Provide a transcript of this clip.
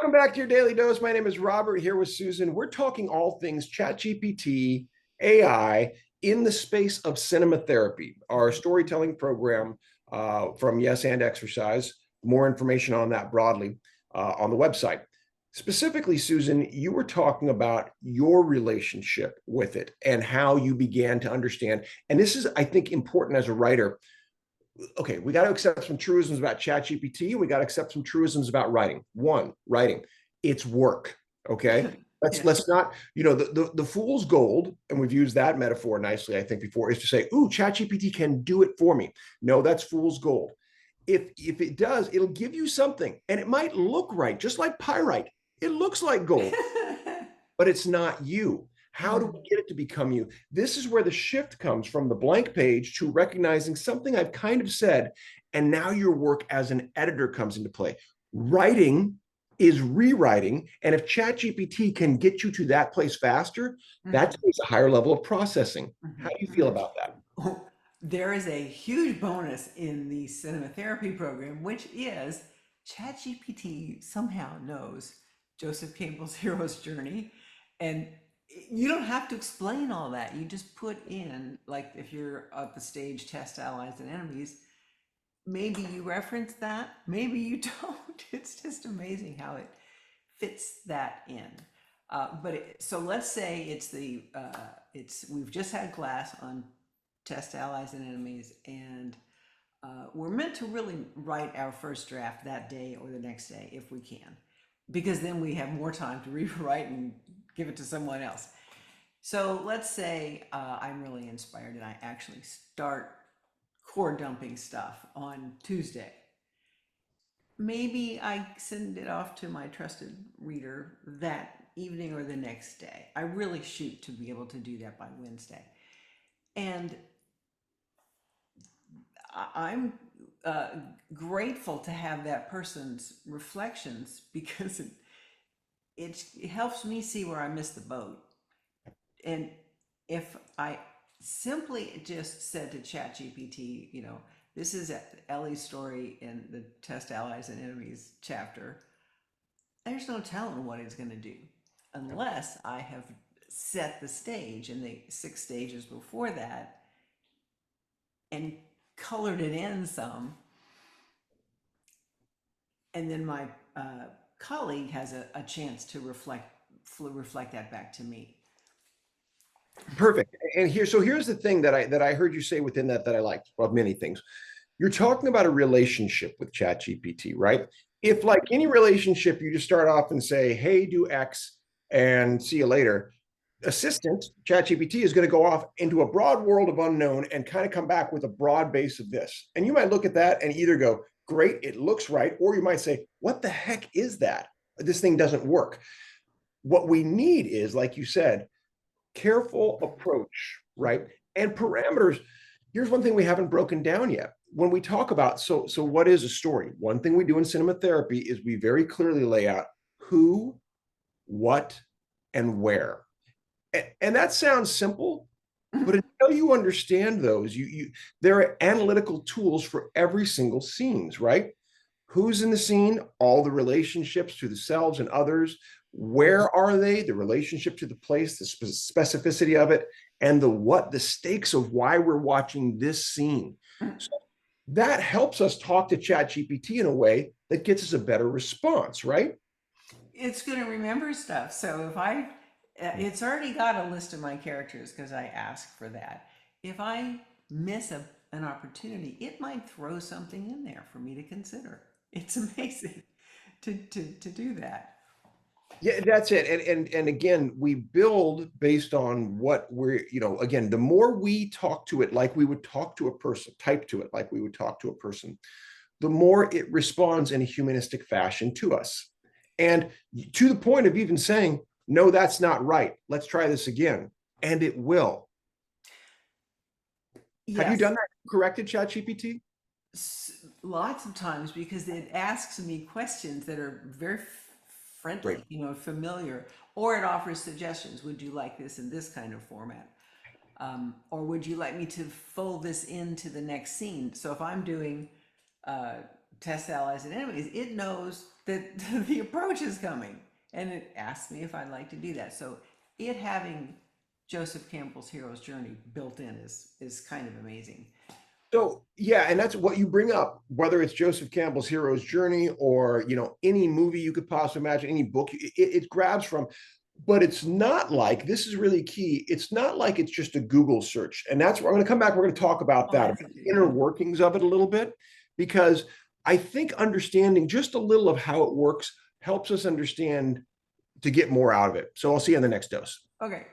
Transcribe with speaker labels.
Speaker 1: Welcome back to your Daily Dose. My name is Robert here with Susan. We're talking all things ChatGPT, AI in the space of cinema therapy, our storytelling program from Yes and Exercise. More information on that broadly on the website. Specifically, Susan, you were talking about your relationship with it and how you began to understand. And this is, I think, important as a writer. Okay, we got to accept some truisms about ChatGPT. We got to accept some truisms about writing. One, writing, it's work. Okay, let's
Speaker 2: Yeah.
Speaker 1: let's not, the fool's gold, and we've used that metaphor nicely, I think, before, is to say, "Ooh, ChatGPT can do it for me." No, that's fool's gold. If it does, it'll give you something, and it might look right, just like pyrite. It looks like gold, but it's not you. How do we
Speaker 2: Mhm.
Speaker 1: get it to become you? This is where the shift comes from the blank page to recognizing something I've kind of said. And now your work as an editor comes into play. Writing is rewriting. And if ChatGPT can get you to that place faster, that
Speaker 2: Mhm.
Speaker 1: takes a higher level of processing. How
Speaker 2: Mhm.
Speaker 1: do you feel
Speaker 2: Mhm.
Speaker 1: about that?
Speaker 2: Oh, there is a huge bonus in the cinema therapy program, which is ChatGPT somehow knows Joseph Campbell's hero's journey. And you don't have to explain all that. You just put in, like, if you're at the stage test allies and enemies, maybe you reference that, maybe you don't. It's just amazing how it fits that in. So let's say it's we've just had class on test allies and enemies, and we're meant to really write our first draft that day or the next day if we can, because then we have more time to rewrite and give it to someone else. So let's say I'm really inspired and I actually start core dumping stuff on Tuesday. Maybe I send it off to my trusted reader that evening or the next day. I really shoot to be able to do that by Wednesday. And I'm uh, grateful to have that person's reflections because it helps me see where I missed the boat. And if I simply just said to ChatGPT, this is Ellie's story in the Test Allies and Enemies chapter, there's no telling what it's going to do unless I have set the stage in the 6 stages before that and colored it in some. And then my colleague has a chance to reflect that back to me.
Speaker 1: Perfect. And here's the thing that I heard you say within that I liked, well, many things. You're talking about a relationship with ChatGPT, right? If, like any relationship, you just start off and say, "Hey, do X and see you later," assistant ChatGPT is going to go off into a broad world of unknown and kind of come back with a broad base of this. And you might look at that and either go, "Great, it looks right," or you might say, "What the heck is that? This thing doesn't work." What we need is, like you said, careful approach, right? And parameters. Here's one thing we haven't broken down yet. When we talk about, so what is a story? One thing we do in cinema therapy is we very clearly lay out who, what, and where. And that sounds simple, but until you understand those, there are analytical tools for every single scenes, right? Who's in the scene, all the relationships to themselves and others, where are they, the relationship to the place, the specificity of it, and the stakes of why we're watching this scene. So that helps us talk to ChatGPT in a way that gets us a better response, right?
Speaker 2: It's going to remember stuff. So if it's already got a list of my characters because I asked for that. If I miss an opportunity, it might throw something in there for me to consider. It's amazing to do that.
Speaker 1: Yeah, that's it. And again, we build based on what we're, again, the more we talk to it like we would talk to a person, type to it like we would talk to a person, the more it responds in a humanistic fashion to us. And to the point of even saying, "No, that's not right. Let's try this again." And it will. Have you done
Speaker 2: Yes,
Speaker 1: that? Corrected ChatGPT?
Speaker 2: lots of times because it asks me questions that are very
Speaker 1: Great.
Speaker 2: friendly, familiar, or it offers suggestions. Would you like this in this kind of format? Or would you like me to fold this into the next scene? So if I'm doing uh, test allies and enemies, it knows that the approach is coming, and it asks me if I'd like to do that. So it having Joseph Campbell's hero's journey built in is kind of amazing.
Speaker 1: So yeah, and that's what you bring up, whether it's Joseph Campbell's hero's journey or any movie you could possibly imagine, any book, it grabs from. But it's not like, this is really key. It's not like it's just a Google search. And that's where I'm going to come back. We're going to talk about
Speaker 2: Oh,
Speaker 1: that,
Speaker 2: that's
Speaker 1: about the
Speaker 2: interesting.
Speaker 1: inner workings of it a little bit, because I think understanding just a little of how it works helps us understand to get more out of it. So I'll see you on the next dose.
Speaker 2: Okay.